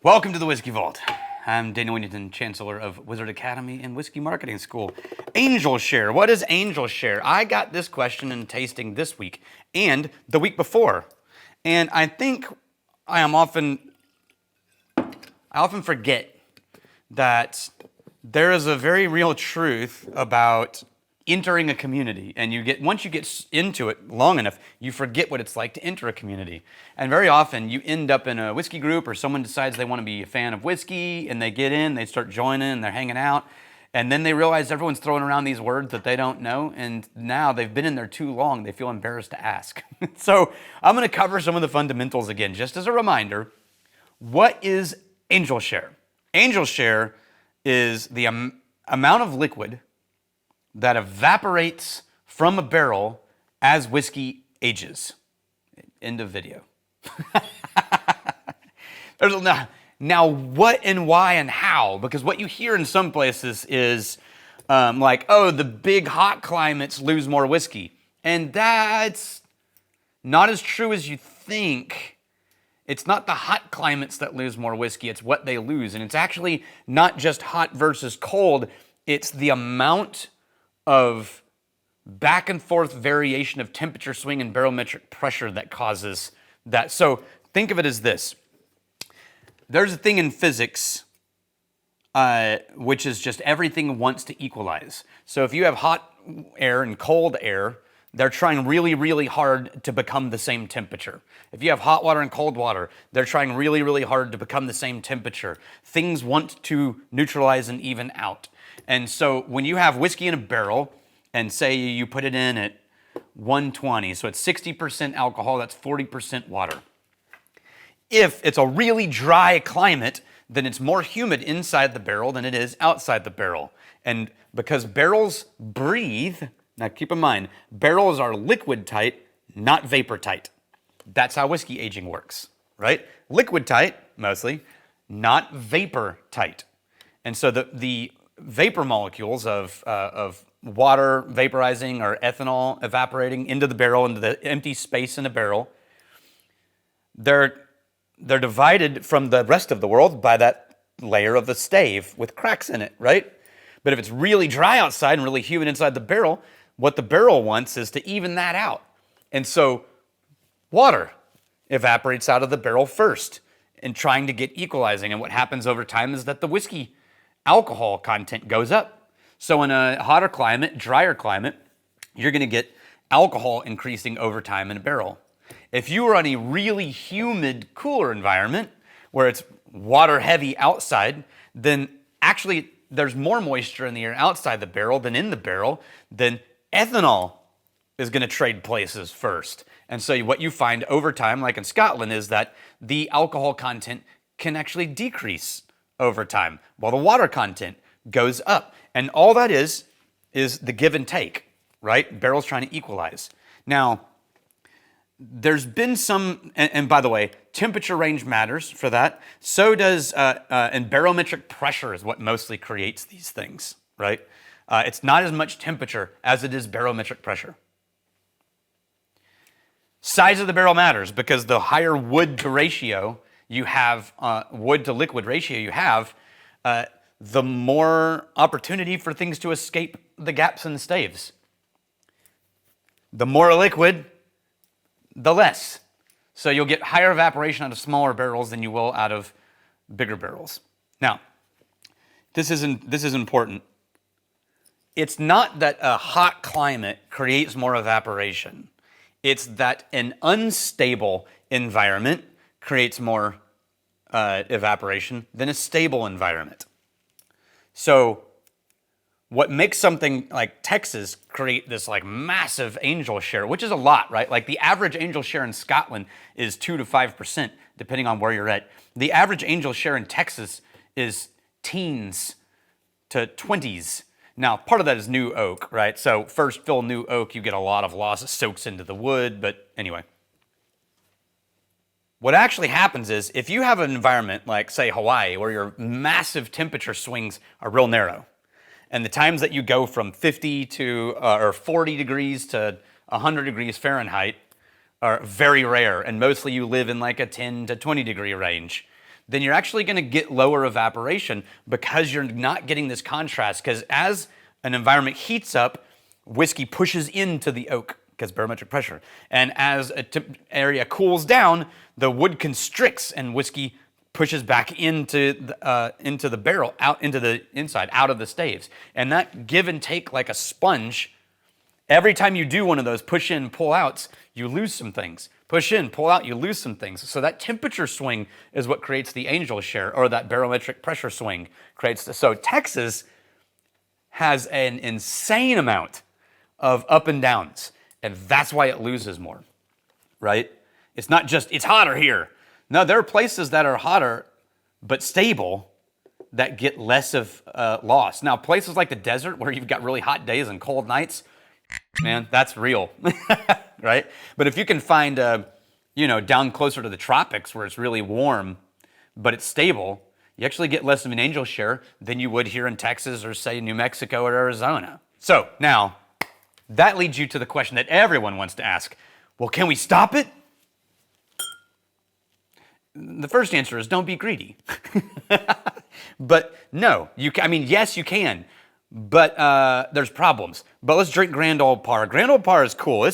Welcome to the Whiskey Vault. I'm Daniel Winnington, Chancellor of Wizard Academy and Whiskey Marketing School. Angel Share. What is Angel Share? I got this question in tasting this week and the week before. And I think I often forget that there is a very real truth about entering a community, and once you get into it long enough, you forget what it's like to enter a community. And very often you end up in a whiskey group, or someone decides they want to be a fan of whiskey, and they get in, they start joining, and they're hanging out, and then they realize everyone's throwing around these words that they don't know, and now they've been in there too long, they feel embarrassed to ask. So I'm going to cover some of the fundamentals again, just as a reminder. What is Angel Share? Angel Share is the amount of liquid that evaporates from a barrel as whiskey ages. End of video. Now, what and why and how? Because what you hear in some places is like, oh, the big hot climates lose more whiskey. And that's not as true as you think. It's not the hot climates that lose more whiskey, it's what they lose. And it's actually not just hot versus cold, it's the amount of back and forth variation of temperature swing and barometric pressure that causes that. So think of it as this. There's a thing in physics, which is just everything wants to equalize. So if you have hot air and cold air, they're trying really, really hard to become the same temperature. If you have hot water and cold water, they're trying really, really hard to become the same temperature. Things want to neutralize and even out. And so when you have whiskey in a barrel, and say you put it in at 120, so it's 60% alcohol, that's 40% water. If it's a really dry climate, then it's more humid inside the barrel than it is outside the barrel. And because barrels breathe, now keep in mind, barrels are liquid tight, not vapor tight. That's how whiskey aging works, right? Liquid tight, mostly, not vapor tight. And so the vapor molecules of water vaporizing or ethanol evaporating into the barrel, into the empty space in the barrel, they're divided from the rest of the world by that layer of the stave with cracks in it, right? But if it's really dry outside and really humid inside the barrel, what the barrel wants is to even that out. And so water evaporates out of the barrel first and trying to get equalizing. And what happens over time is that the whiskey alcohol content goes up. So in a hotter climate, drier climate, you're going to get alcohol increasing over time in a barrel. If you were on a really humid, cooler environment where it's water heavy outside, then actually there's more moisture in the air outside the barrel than in the barrel. Then ethanol is going to trade places first. And so what you find over time, like in Scotland, is that the alcohol content can actually decrease over time, while the water content goes up. And all that is the give and take, right? Barrels trying to equalize. Now, there's been some, and by the way, temperature range matters for that. So does, and barometric pressure is what mostly creates these things, right? It's not as much temperature as it is barometric pressure. Size of the barrel matters because the higher wood to ratio you have, wood to liquid ratio you have, the more opportunity for things to escape the gaps in the staves. The more liquid, the less. So you'll get higher evaporation out of smaller barrels than you will out of bigger barrels. Now, this is important. It's not that a hot climate creates more evaporation. It's that an unstable environment creates more evaporation than a stable environment. So what makes something like Texas create this like massive angel share, which is a lot, right? Like the average angel share in Scotland is 2 to 5%, depending on where you're at. The average angel share in Texas is teens to 20s. Now, part of that is new oak, right? So first fill new oak, you get a lot of loss. It soaks into the wood, but anyway. What actually happens is if you have an environment like, say, Hawaii, where your massive temperature swings are real narrow, and the times that you go from 50 to or 40 degrees to 100 degrees Fahrenheit are very rare, and mostly you live in like a 10 to 20 degree range, then you're actually going to get lower evaporation because you're not getting this contrast. Because as an environment heats up, whiskey pushes into the oak because barometric pressure. And as an area cools down, the wood constricts and whiskey pushes back into the barrel, out into the inside, out of the staves. And that give and take like a sponge, every time you do one of those push in, pull outs, you lose some things. Push in, pull out, you lose some things. So that temperature swing is what creates the angel share, or that barometric pressure swing creates so Texas has an insane amount of up and downs, and that's why it loses more, right? It's not just, it's hotter here. No, there are places that are hotter but stable that get less of loss. Now, places like the desert where you've got really hot days and cold nights, man, that's real, right? But if you can find, down closer to the tropics where it's really warm, but it's stable, you actually get less of an angel share than you would here in Texas or, say, New Mexico or Arizona. So now, that leads you to the question that everyone wants to ask. Well, can we stop it? The first answer is don't be greedy. But no, yes, you can. But there's problems. But let's drink Grand Old Parr. Grand Old Parr is cool.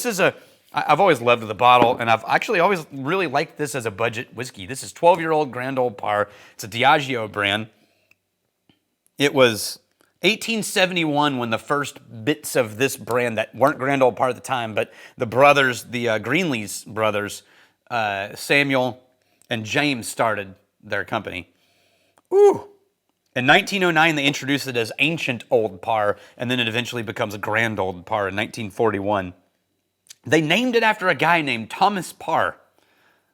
I've always loved the bottle, and I've actually always really liked this as a budget whiskey. This is 12-year-old Grand Old Parr. It's a Diageo brand. It was 1871 when the first bits of this brand that weren't Grand Old Parr at the time, but the brothers, the Greenlees brothers, Samuel and James started their company. Ooh. In 1909, they introduced it as Ancient Old Parr, and then it eventually becomes a Grand Old Parr in 1941. They named it after a guy named Thomas Parr,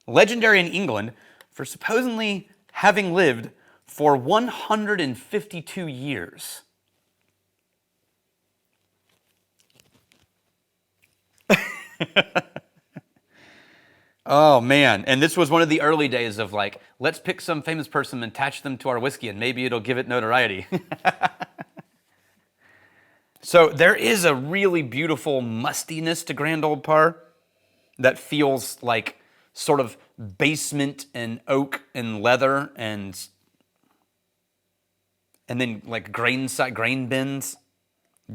legendary in England for supposedly having lived for 152 years. Oh, man. And this was one of the early days of like, let's pick some famous person and attach them to our whiskey and maybe it'll give it notoriety. So there is a really beautiful mustiness to Grand Old Parr that feels like sort of basement and oak and leather and then like grain bins,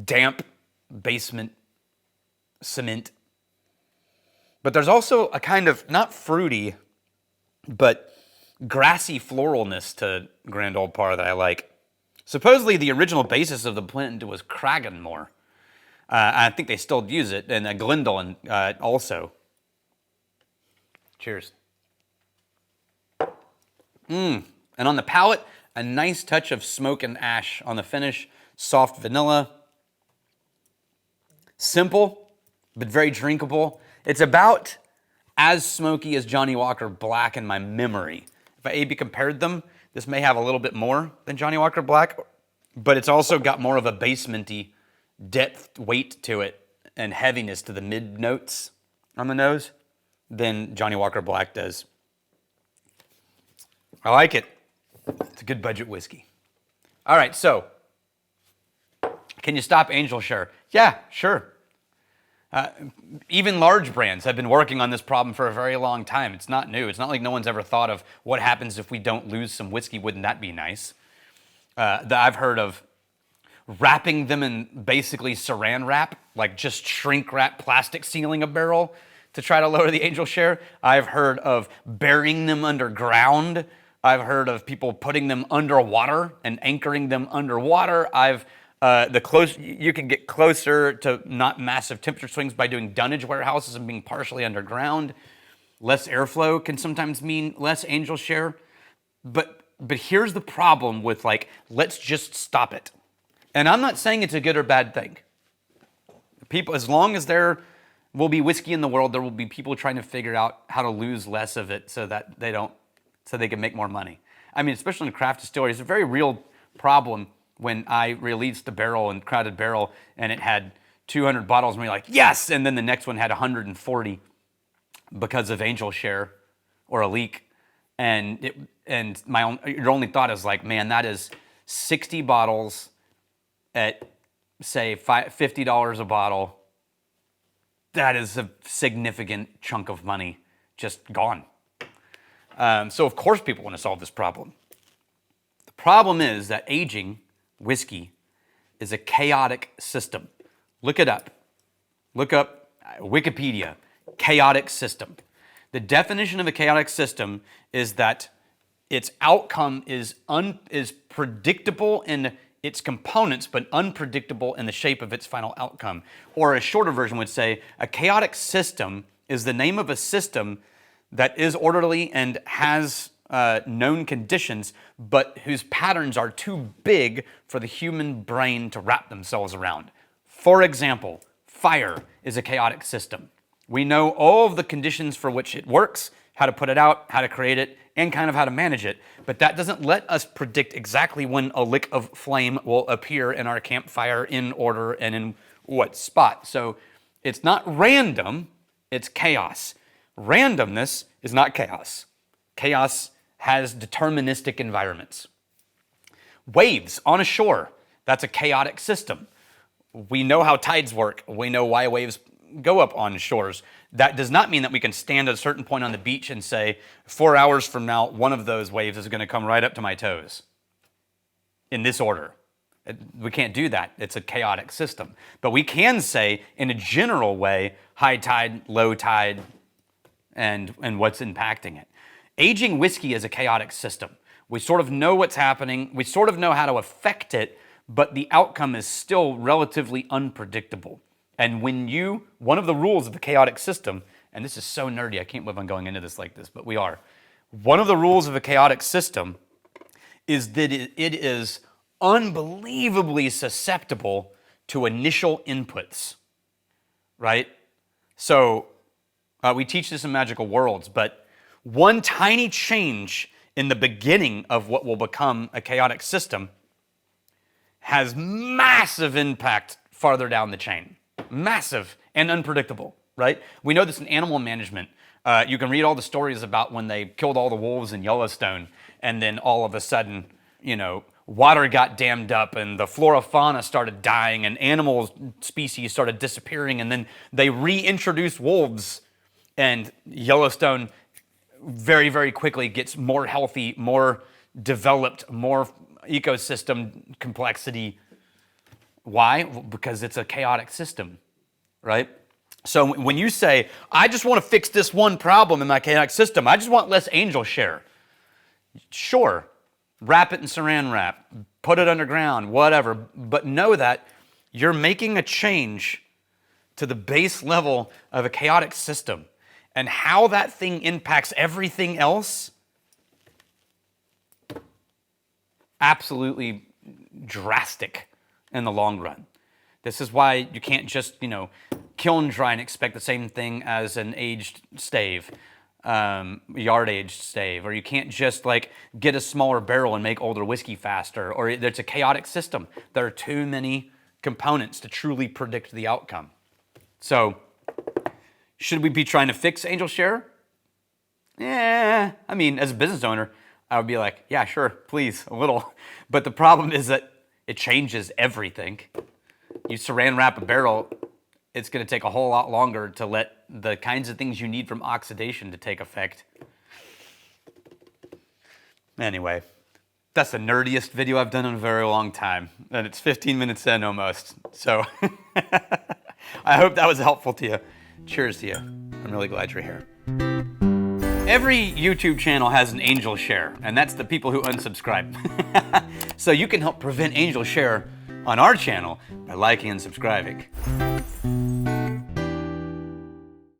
damp basement cement. But there's also a kind of, not fruity, but grassy floralness to Grand Old Parr that I like. Supposedly the original basis of the blend was Cragganmore. I think they still use it, and Glendale also. Cheers. And on the palate, a nice touch of smoke and ash on the finish, soft vanilla. Simple, but very drinkable. It's about as smoky as Johnny Walker Black in my memory. If I A-B compared them, this may have a little bit more than Johnny Walker Black, but it's also got more of a basementy depth, weight to it, and heaviness to the mid notes on the nose than Johnny Walker Black does. I like it. It's a good budget whiskey. All right, so can you stop angel share? Yeah, sure. Even large brands have been working on this problem for a very long time. It's not new. It's not like no one's ever thought of what happens if we don't lose some whiskey. Wouldn't that be nice? I've heard of wrapping them in basically saran wrap, like just shrink wrap plastic sealing a barrel to try to lower the angel share. I've heard of burying them underground. I've heard of people putting them underwater and anchoring them underwater. You can get closer to not massive temperature swings by doing dunnage warehouses and being partially underground. Less airflow can sometimes mean less angel share. But here's the problem with let's just stop it. And I'm not saying it's a good or bad thing. People, as long as there will be whiskey in the world, there will be people trying to figure out how to lose less of it so they can make more money. I mean, especially in craft distilleries, it's a very real problem. When I released the barrel and crowded barrel and it had 200 bottles and we're like, yes! And then the next one had 140 because of angel share or a leak. And your only thought is like, man, that is 60 bottles at, say, $50 a bottle. That is a significant chunk of money just gone. So of course people want to solve this problem. The problem is that aging whiskey is a chaotic system. Look it up. Look up Wikipedia, chaotic system. The definition of a chaotic system is that its outcome is predictable in its components, but unpredictable in the shape of its final outcome. Or a shorter version would say, a chaotic system is the name of a system that is orderly and has known conditions, but whose patterns are too big for the human brain to wrap themselves around. For example, fire is a chaotic system. We know all of the conditions for which it works, how to put it out, how to create it, and kind of how to manage it. But that doesn't let us predict exactly when a lick of flame will appear in our campfire in order and in what spot. So it's not random, it's chaos. Randomness is not chaos. Chaos has deterministic environments. Waves on a shore, that's a chaotic system. We know how tides work. We know why waves go up on shores. That does not mean that we can stand at a certain point on the beach and say, 4 hours from now, one of those waves is going to come right up to my toes in this order. We can't do that. It's a chaotic system. But we can say, in a general way, high tide, low tide, and what's impacting it. Aging whiskey is a chaotic system. We sort of know what's happening. We sort of know how to affect it, but the outcome is still relatively unpredictable. And one of the rules of the chaotic system, and this is so nerdy, I can't believe I'm going into this like this, but we are. One of the rules of a chaotic system is that it is unbelievably susceptible to initial inputs, right? So we teach this in Magical Worlds, but one tiny change in the beginning of what will become a chaotic system has massive impact farther down the chain. Massive and unpredictable, right? We know this in animal management. You can read all the stories about when they killed all the wolves in Yellowstone, and then all of a sudden, water got dammed up, and the flora fauna started dying, and animal species started disappearing, and then they reintroduced wolves, and Yellowstone very, very quickly gets more healthy, more developed, more ecosystem complexity. Why? Because it's a chaotic system, right? So when you say, I just want to fix this one problem in my chaotic system, I just want less angel share. Sure, wrap it in saran wrap, put it underground, whatever, but know that you're making a change to the base level of a chaotic system, and how that thing impacts everything else, absolutely drastic in the long run. This is why you can't just, kiln dry and expect the same thing as an aged stave, yard-aged stave, or you can't just get a smaller barrel and make older whiskey faster, or it's a chaotic system. There are too many components to truly predict the outcome. So, should we be trying to fix angel share? As a business owner, I would be like, yeah, sure, please, a little. But the problem is that it changes everything. You saran wrap a barrel, it's going to take a whole lot longer to let the kinds of things you need from oxidation to take effect. Anyway, that's the nerdiest video I've done in a very long time, and it's 15 minutes in almost. So I hope that was helpful to you. Cheers to you. I'm really glad you're here. Every YouTube channel has an angel share, and that's the people who unsubscribe. So you can help prevent angel share on our channel by liking and subscribing.